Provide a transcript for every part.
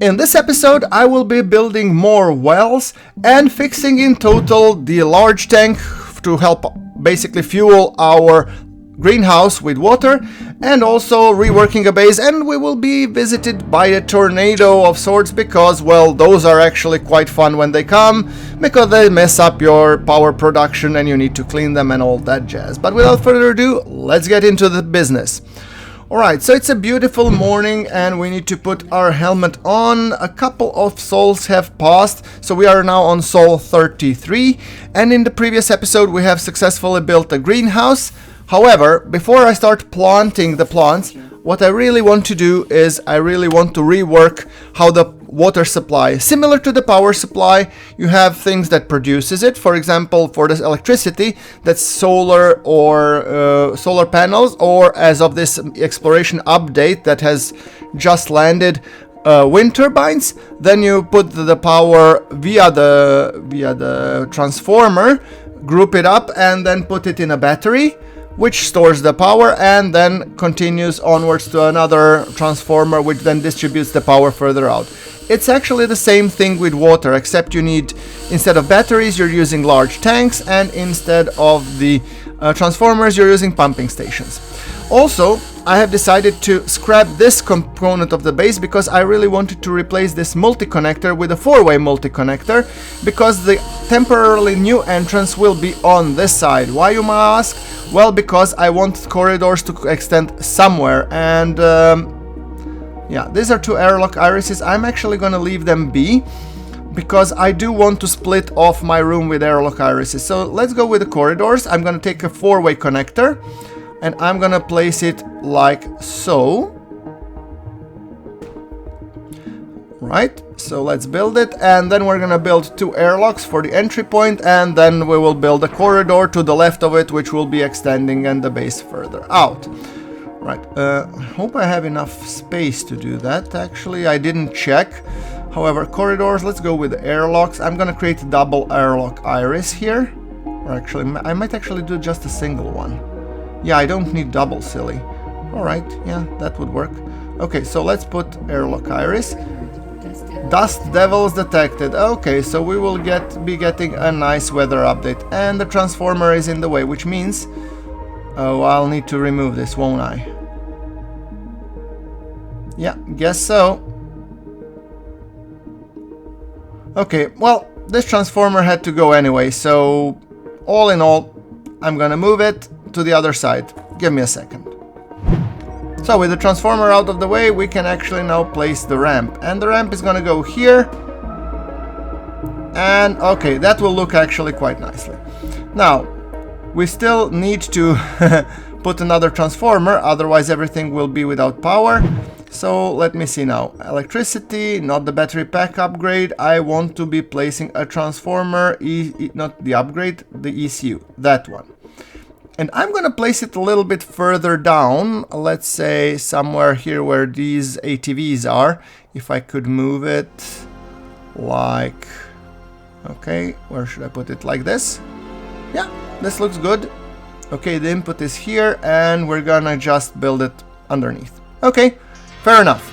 In this episode, I will be building more wells and fixing in total the large tank to help basically fuel our greenhouse with water, and also reworking a base, and we will be visited by a tornado of sorts because, well, those are actually quite fun when they come because they mess up your power production and you need to clean them and all that jazz. But without further ado, let's get into the business. Alright, so it's a beautiful morning and we need to put our helmet on. A couple of sols have passed, so we are now on sol 33, and in the previous episode we have successfully built a greenhouse. However, before I start planting the plants, what I really want to do is I really want to rework how the water supply, similar to the power supply, you have things that produces it. For example, for this electricity, that's solar or solar panels, or as of this exploration update that has just landed, wind turbines. Then you put the power via the transformer, group it up, and then put it in a battery, which stores the power and then continues onwards to another transformer, which then distributes the power further out. It's actually the same thing with water, except you need, instead of batteries, you're using large tanks, and instead of the transformers, you're using pumping stations. Also, I have decided to scrap this component of the base because I really wanted to replace this multi-connector with a 4-way multi-connector, because the temporarily new entrance will be on this side. Why, you may ask? Well, because I want corridors to extend somewhere, and yeah, these are two airlock irises. I'm actually gonna leave them be because I do want to split off my room with airlock irises. So let's go with the corridors. I'm gonna take a 4-way connector and I'm gonna place it like so. Right, so let's build it, and then we're gonna build 2 airlocks for the entry point, and then we will build a corridor to the left of it, which will be extending and the base further out. Right, I hope I have enough space to do that. Actually, I didn't check. However, corridors, let's go with the airlocks. I'm gonna create a double airlock iris here. Or actually, I might actually do just a single one. Yeah, I don't need double, silly. Alright, yeah, that would work. Okay, so let's put airlock iris. Dust devils detected. Okay, so we will be getting a nice weather update. And the transformer is in the way, which means... oh, I'll need to remove this, won't I? Yeah, guess so. Okay, well, this transformer had to go anyway, so all in all, I'm gonna move it to the other side. Give me a second. So with the transformer out of the way, we can actually now place the ramp. And the ramp is gonna go here. And okay, that will look actually quite nicely. Now, we still need to put another transformer, otherwise everything will be without power. So let me see now. Electricity, not the battery pack upgrade. I want to be placing a transformer, not the upgrade, the ECU, that one. And I'm gonna place it a little bit further down, let's say somewhere here where these ATVs are. If I could move it like... okay, where should I put it? Like this? Yeah, this looks good. Okay, the input is here and we're gonna just build it underneath. Okay, fair enough.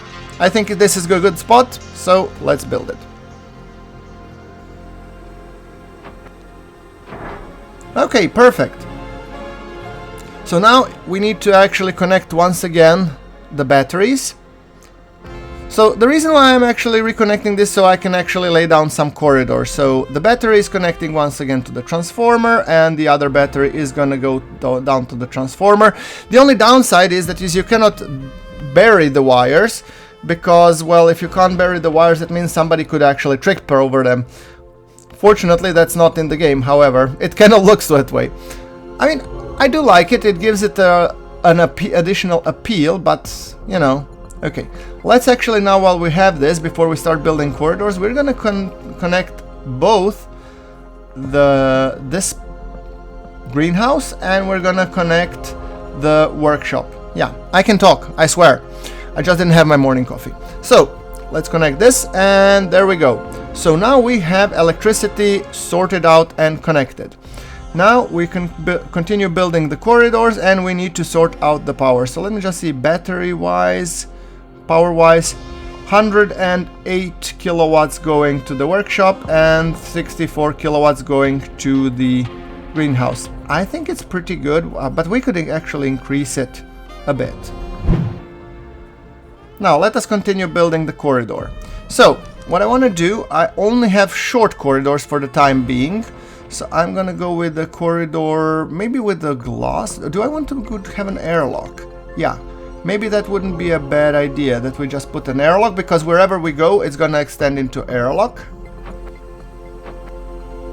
I think this is a good spot, so let's build it. Okay, perfect. So now we need to actually connect once again the batteries. So the reason why I'm actually reconnecting this, so I can actually lay down some corridors. So the battery is connecting once again to the transformer, and the other battery is gonna go down to the transformer. The only downside is that you cannot bury the wires, because, well, if you can't bury the wires, that means somebody could actually trick over them. Fortunately, that's not in the game, however, it kind of looks that way. I mean, I do like it, it gives it an additional appeal, but, you know, okay. Let's actually now, while we have this, before we start building corridors, we're gonna connect both this greenhouse and we're gonna connect the workshop. Yeah, I can talk, I swear. I just didn't have my morning coffee. So, let's connect this, and there we go. So now we have electricity sorted out and connected. Now we can continue building the corridors, and we need to sort out the power. So let me just see, battery wise, power wise, 108 kilowatts going to the workshop and 64 kilowatts going to the greenhouse. I think it's pretty good, but we could actually increase it a bit. Now let us continue building the corridor. So what I want to do, I only have short corridors for the time being. So I'm gonna go with the corridor, maybe with the glass. Do I want to have an airlock? Yeah, maybe that wouldn't be a bad idea, that we just put an airlock, because wherever we go, it's gonna extend into airlock.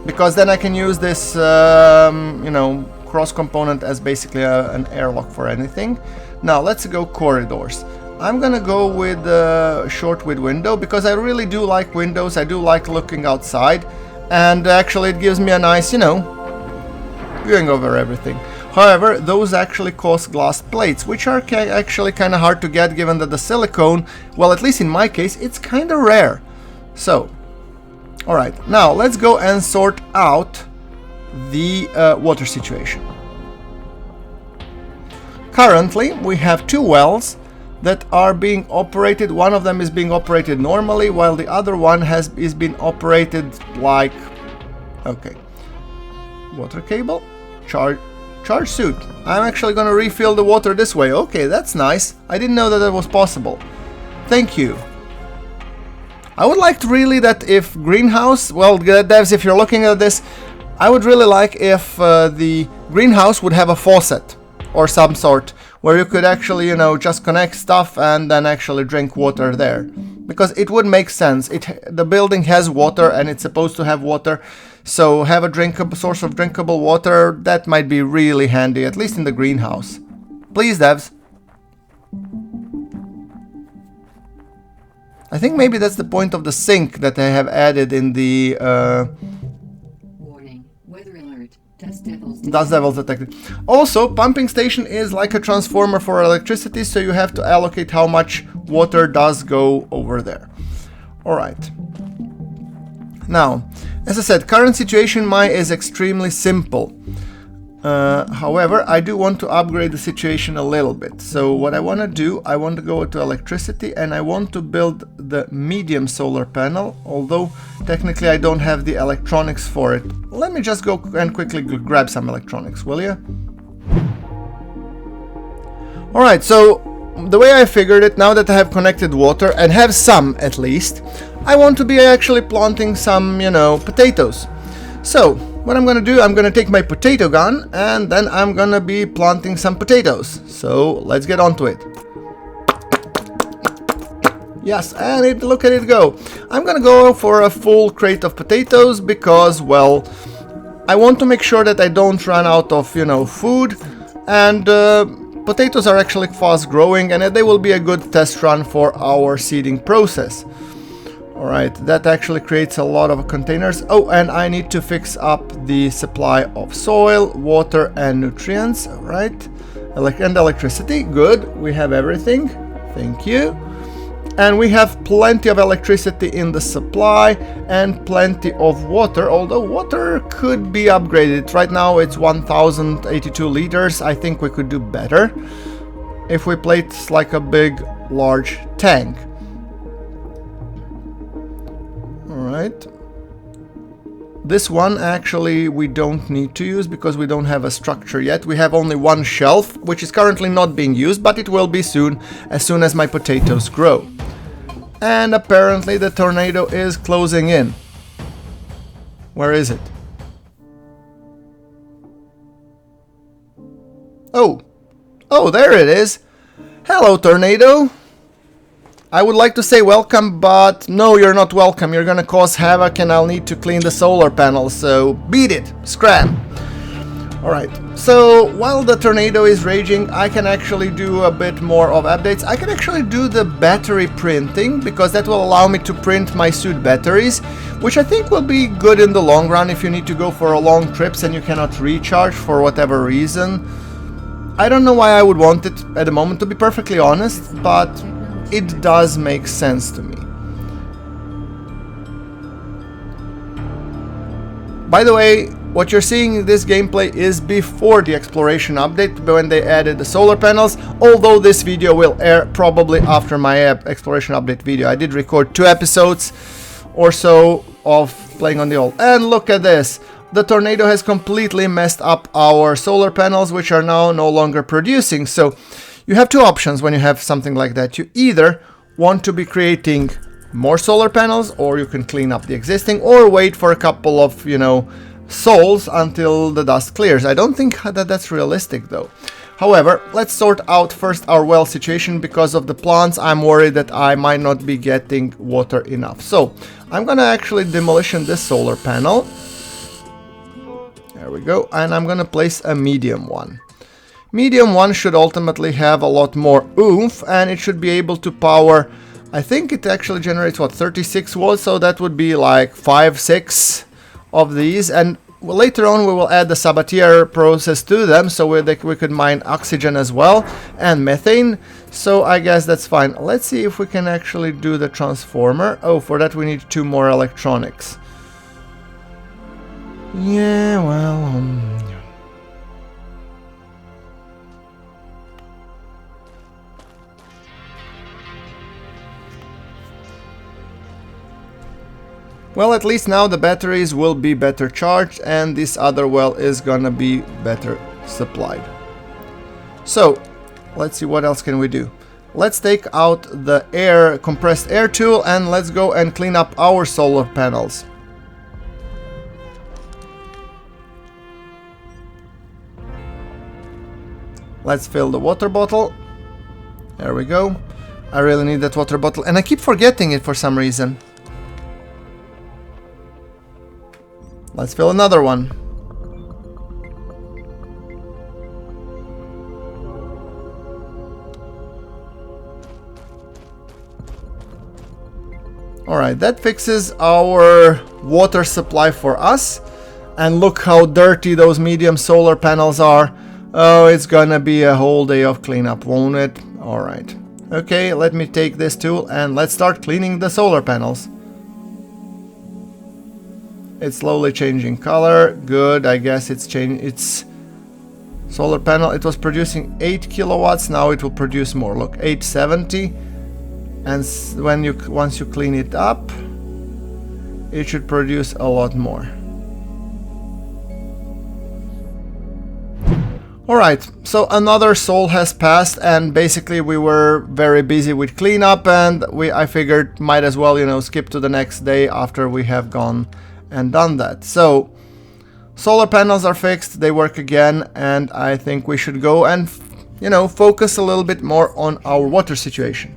Because then I can use this, you know, cross component as basically an airlock for anything. Now let's go corridors. I'm gonna go with short with window, because I really do like windows. I do like looking outside. And actually it gives me a nice, you know, viewing over everything. However, those actually cost glass plates, which are actually kind of hard to get, given that the silicone, well, at least in my case, it's kind of rare. So, alright, now let's go and sort out the water situation. Currently, we have two wells that are being operated. One of them is being operated normally, while the other one is being operated like, okay, water cable, charge suit. I'm actually gonna refill the water this way. Okay, that's nice. I didn't know that that was possible. Thank you. I would like to really that if greenhouse, well, devs, if you're looking at this, I would really like if the greenhouse would have a faucet or some sort, where you could actually, you know, just connect stuff and then actually drink water there. Because it would make sense. The building has water and it's supposed to have water, so have a source of drinkable water, that might be really handy, at least in the greenhouse. Please, devs. I think maybe that's the point of the sink that I have added in the... Warning, weather alert. Dust devils detected. Also, pumping station is like a transformer for electricity, so you have to allocate how much water does go over there. Alright. Now, as I said, current situation mine is extremely simple. However, I do want to upgrade the situation a little bit. So what I want to do, I want to go to electricity and I want to build the medium solar panel, although technically I don't have the electronics for it. Let me just go and quickly grab some electronics, will you? Alright, so the way I figured it, now that I have connected water, and have some at least, I want to be actually planting some, you know, potatoes. So, what I'm gonna do, I'm gonna take my potato gun and then I'm gonna be planting some potatoes. So, let's get on to it. Yes, and look at it go. I'm gonna go for a full crate of potatoes because, well, I want to make sure that I don't run out of, you know, food. And potatoes are actually fast growing and they will be a good test run for our seeding process. Alright, that actually creates a lot of containers. Oh, and I need to fix up the supply of soil, water and nutrients. Alright, and electricity. Good, we have everything. Thank you. And we have plenty of electricity in the supply and plenty of water, although water could be upgraded. Right now it's 1082 liters. I think we could do better if we place like a big, large tank. Alright. This one actually we don't need to use because we don't have a structure yet. We have only one shelf, which is currently not being used, but it will be soon as my potatoes grow. And apparently the tornado is closing in. Where is it? Oh! Oh, there it is! Hello, tornado! I would like to say welcome, but no, you're not welcome. You're gonna cause havoc and I'll need to clean the solar panels, so beat it! Scram! Alright, so while the tornado is raging, I can actually do a bit more of updates. I can actually do the battery printing, because that will allow me to print my suit batteries, which I think will be good in the long run if you need to go for long trips and you cannot recharge for whatever reason. I don't know why I would want it at the moment, to be perfectly honest, but it does make sense to me. By the way, What you're seeing in this gameplay is before the exploration update, when they added the solar panels, although this video will air probably after my exploration update video. I did record 2 episodes or so of playing on the old. And look at this. The tornado has completely messed up our solar panels, which are now no longer producing. So you have 2 options when you have something like that. You either want to be creating more solar panels, or you can clean up the existing, or wait for a couple of, you know, sols until the dust clears. I don't think that that's realistic though. However, let's sort out first our well situation. Because of the plants, I'm worried that I might not be getting water enough. So I'm gonna actually demolition this solar panel. There we go. And I'm gonna place a medium one. Medium one should ultimately have a lot more oomph, and it should be able to power, I think it actually generates what, 36 watts, so that would be like 5-6 of these. And later on we will add the Sabatier process to them, so we could mine oxygen as well and methane. So I guess that's fine. Let's see if we can actually do the transformer. Oh, for that we need 2 more electronics. Yeah, well... Well, at least now the batteries will be better charged, and this other well is gonna be better supplied. So, let's see what else can we do. Let's take out the compressed air tool, and let's go and clean up our solar panels. Let's fill the water bottle. There we go. I really need that water bottle, and I keep forgetting it for some reason. Let's fill another one. Alright, that fixes our water supply for us. And look how dirty those medium solar panels are. Oh, it's gonna be a whole day of cleanup, won't it? Alright. Okay, let me take this tool and let's start cleaning the solar panels. It's slowly changing color. Good, I guess it's changed. Its solar panel, it was producing 8 kilowatts, now it will produce more. Look, 870. And once you clean it up, it should produce a lot more. Alright, so another sol has passed, and basically we were very busy with cleanup, and I figured might as well, you know, skip to the next day after we have gone and done that. So solar panels are fixed, they work again, and I think we should go and, you know, focus a little bit more on our water situation.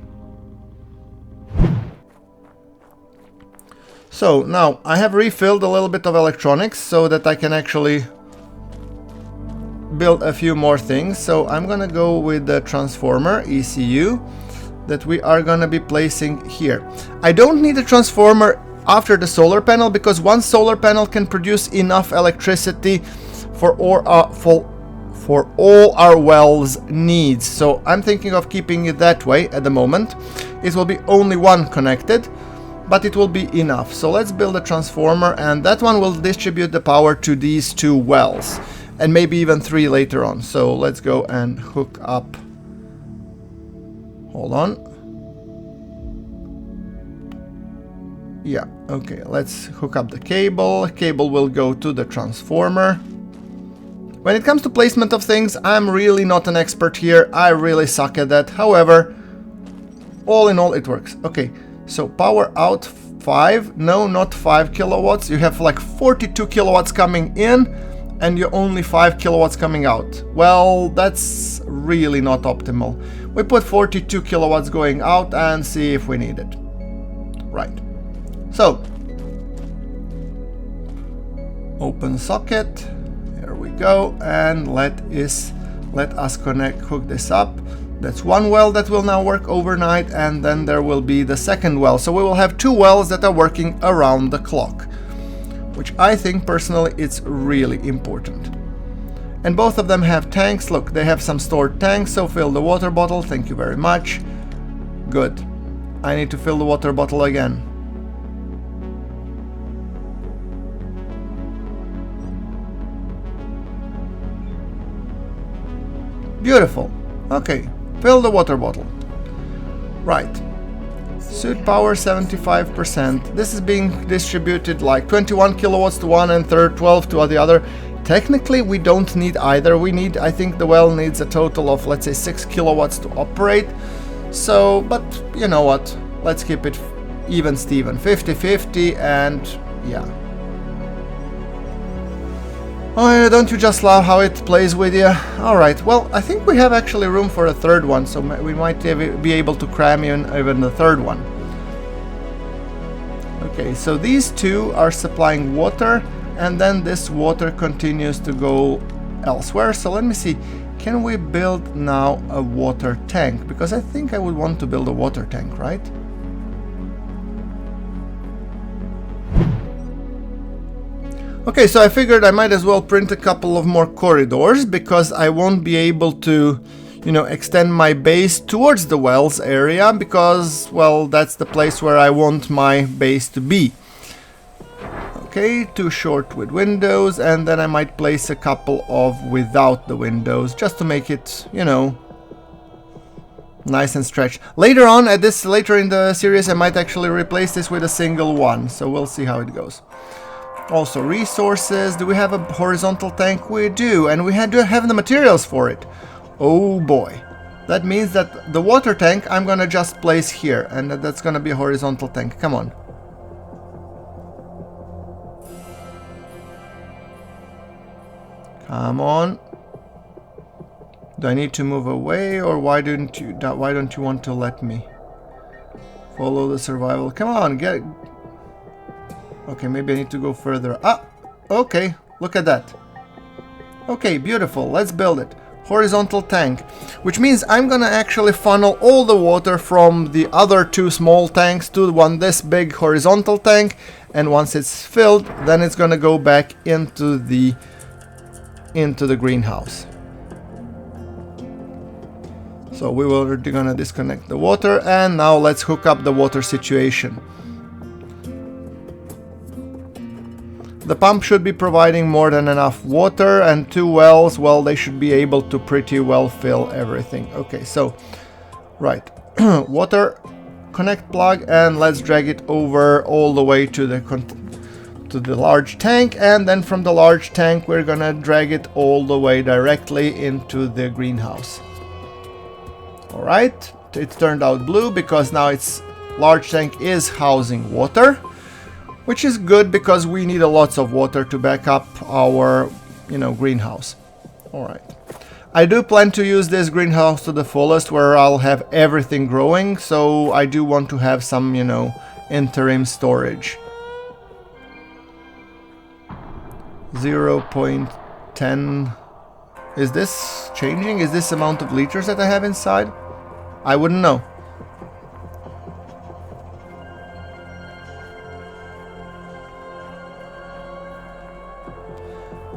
So now I have refilled a little bit of electronics so that I can actually build a few more things. So I'm gonna go with the transformer ECU that we are gonna be placing here. I don't need a transformer after the solar panel, because one solar panel can produce enough electricity for all our wells needs. So I'm thinking of keeping it that way at the moment. It will be only one connected, but it will be enough. So let's build a transformer, and that one will distribute the power to these 2 wells, and maybe even 3 later on. So let's go and hook up. Hold on. Yeah, okay, let's hook up the cable. Cable will go to the transformer. When it comes to placement of things, I'm really not an expert here. I really suck at that. However, all in all, it works. Okay, so power out 5. No, not 5 kilowatts. You have like 42 kilowatts coming in, and you're only 5 kilowatts coming out. Well, that's really not optimal. We put 42 kilowatts going out and see if we need it. Right. So, open socket, here we go, and let us hook this up. That's one well that will now work overnight, and then there will be the second well. So we will have 2 wells that are working around the clock, which I think personally it's really important. And both of them have tanks. Look, they have some stored tanks, so fill the water bottle, thank you very much. Good. I need to fill the water bottle again. Beautiful. Okay, fill the water bottle. Right. Suit power 75%. This is being distributed like 21 kilowatts to one and 12 to the other. Technically, we don't need either. We need, I think the well needs a total of, let's say, 6 kilowatts to operate. So, but you know what? Let's keep it even Steven. 50-50 and yeah. Oh, yeah, don't you just love how it plays with you? Alright, well, I think we have actually room for a third one, so we might be able to cram in even the third one. Okay, so these two are supplying water, and then this water continues to go elsewhere. So let me see, can we build now a water tank? Because I think I would want to build a water tank, right? Okay, so I figured I might as well print a couple of more corridors, because I won't be able to, you know, extend my base towards the wells area, because, well, that's the place where I want my base to be. Okay, too short with windows, and then I might place a couple of without the windows, just to make it, you know, nice and stretched. Later on, later in the series, I might actually replace this with a single one, so we'll see how it goes. Also, resources. Do we have a horizontal tank? We do, and we do have the materials for it. Oh boy. That means that the water tank I'm gonna just place here, and that's gonna be a horizontal tank. Come on. Come on. Do I need to move away, or why don't you want to let me follow the survival? Come on, get. Okay, maybe I need to go further. Ah, okay, look at that. Okay, beautiful, let's build it. Horizontal tank, which means I'm gonna actually funnel all the water from the other two small tanks to this big horizontal tank, and once it's filled, then it's gonna go back into the greenhouse. So we're gonna disconnect the water, and now let's hook up the water situation. The pump should be providing more than enough water, and two wells, well, they should be able to pretty well fill everything. Okay, so, right, water connect plug, and let's drag it over all the way to the large tank, and then from the large tank we're gonna drag it all the way directly into the greenhouse. Alright, it turned out blue because now its large tank is housing water, which is good because we need lots of water to back up our, you know, greenhouse. Alright. I do plan to use this greenhouse to the fullest, where I'll have everything growing, so I do want to have some, you know, interim storage. 0.10. Is this changing? Is this amount of liters that I have inside? I wouldn't know.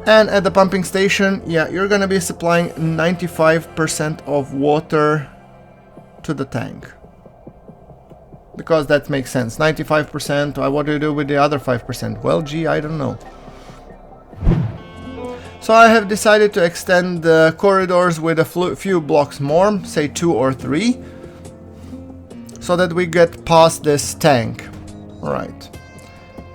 And at the pumping station, yeah, you're gonna be supplying 95% of water to the tank. Because that makes sense. 95%, what do you do with the other 5%? Well, gee, I don't know. So I have decided to extend the corridors with a few blocks more, say 2 or 3, so that we get past this tank. Alright.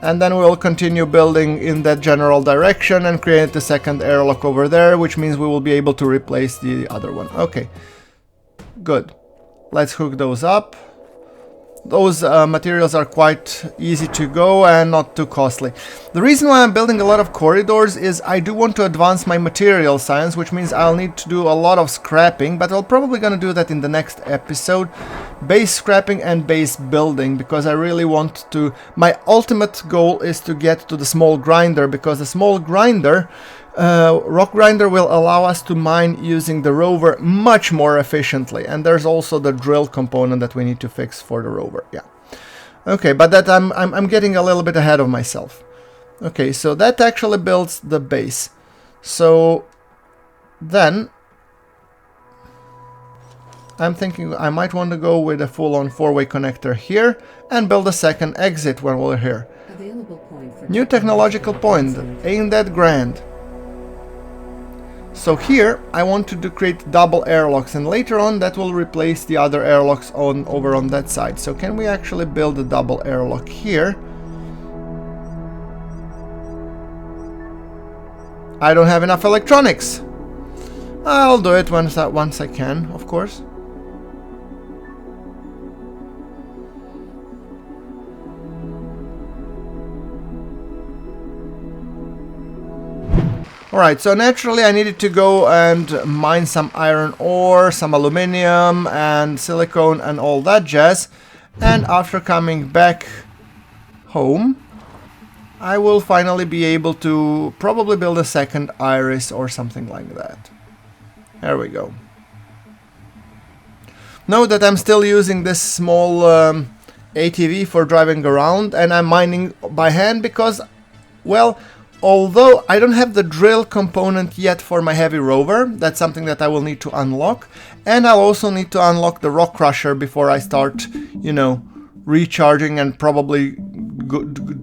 And then we'll continue building in that general direction and create the second airlock over there, which means we will be able to replace the other one. Okay, good. Let's hook those up. Those materials are quite easy to go and not too costly. The reason why I'm building a lot of corridors is I do want to advance my material science, which means I'll need to do a lot of scrapping, but I'm probably gonna do that in the next episode. Base scrapping and base building, because I really want to... My ultimate goal is to get to the small grinder, because the small grinder, rock grinder, will allow us to mine using the rover much more efficiently. And there's also the drill component that we need to fix for the rover. Yeah. Okay, but that I'm getting a little bit ahead of myself. Okay, so that actually builds the base. So then I'm thinking I might want to go with a full-on 4-way connector here and build a second exit when we're here. Available point for New technological point. Ain't that grand? So here I want to create double airlocks, and later on that will replace the other airlocks over on that side. So can we actually build a double airlock here? I don't have enough electronics. I'll do it once I can, of course. Alright, so naturally I needed to go and mine some iron ore, some aluminium and silicone and all that jazz. And after coming back home, I will finally be able to probably build a second iris or something like that. There we go. Note that I'm still using this small ATV for driving around, and I'm mining by hand because, well, although I don't have the drill component yet for my heavy rover, that's something that I will need to unlock. And I'll also need to unlock the rock crusher before I start, you know, recharging and probably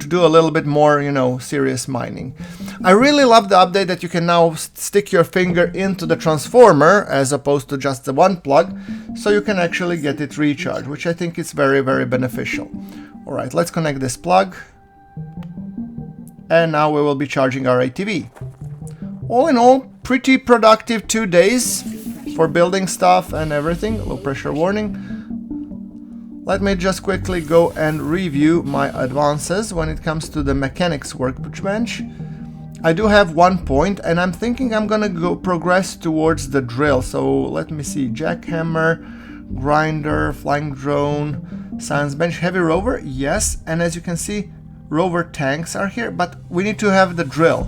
do a little bit more, you know, serious mining. I really love the update that you can now stick your finger into the transformer as opposed to just the one plug, so you can actually get it recharged, which I think is very, very beneficial. Alright, let's connect this plug. And now we will be charging our ATV. All in all, pretty productive 2 days for building stuff and everything. Low pressure warning. Let me just quickly go and review my advances when it comes to the mechanics workbench. I do have 1 point, and I'm thinking I'm gonna go progress towards the drill. So let me see, jackhammer, grinder, flying drone, science bench, heavy rover, yes. And as you can see, rover tanks are here, but we need to have the drill.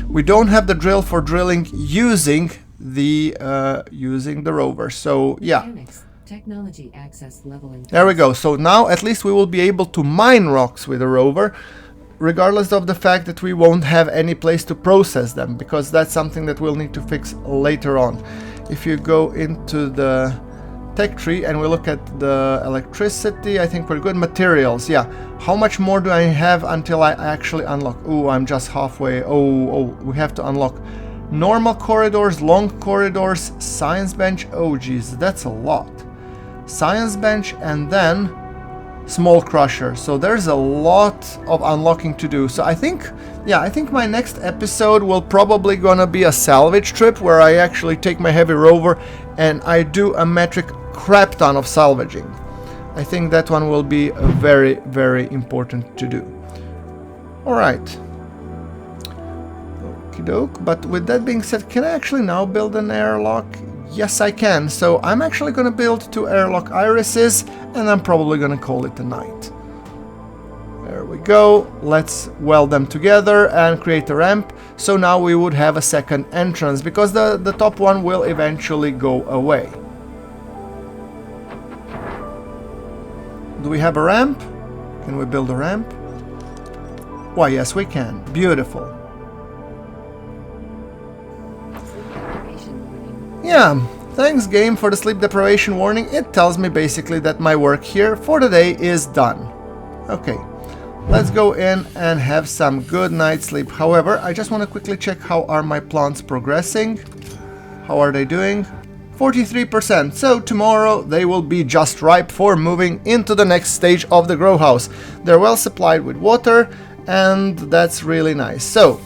We don't have the drill for drilling using the rover. So yeah. Technology access leveling. There we go. So now at least we will be able to mine rocks with a rover, regardless of the fact that we won't have any place to process them, because that's something that we'll need to fix later on. If you go into the tech tree and we look at the electricity, I think we're good. Materials, yeah. How much more do I have until I actually unlock? Oh, I'm just halfway. Oh, we have to unlock normal corridors, long corridors, science bench. Oh geez, that's a lot. Science bench and then small crusher. So there's a lot of unlocking to do. So I think my next episode will probably gonna be a salvage trip where I actually take my heavy rover and I do a metric crap ton of salvaging. I think that one will be very, very important to do. Alright. Okie doke. But with that being said, can I actually now build an airlock? Yes, I can. So I'm actually going to build 2 airlock irises, and I'm probably going to call it a night. There we go. Let's weld them together and create a ramp. So now we would have a second entrance, because the top one will eventually go away. Do we have a ramp? Can we build a ramp? Why, yes, we can. Beautiful. Yeah, thanks game for the sleep deprivation warning. It tells me basically that my work here for the day is done. Okay, let's go in and have some good night's sleep. However, I just want to quickly check how are my plants progressing. How are they doing? 43%. So tomorrow they will be just ripe for moving into the next stage of the grow house. They're well supplied with water, and that's really nice. So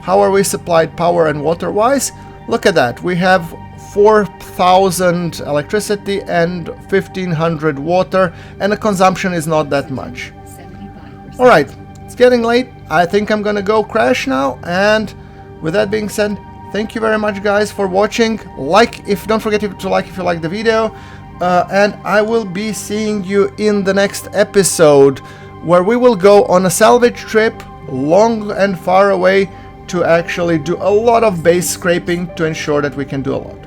how are we supplied power and water wise? Look at that. We have 4,000 electricity and 1,500 water, and the consumption is not that much. Alright, it's getting late. I think I'm gonna go crash now, and with that being said, thank you very much guys for watching. Don't forget to like if you like the video, and I will be seeing you in the next episode, where we will go on a salvage trip long and far away to actually do a lot of base scraping to ensure that we can do a lot.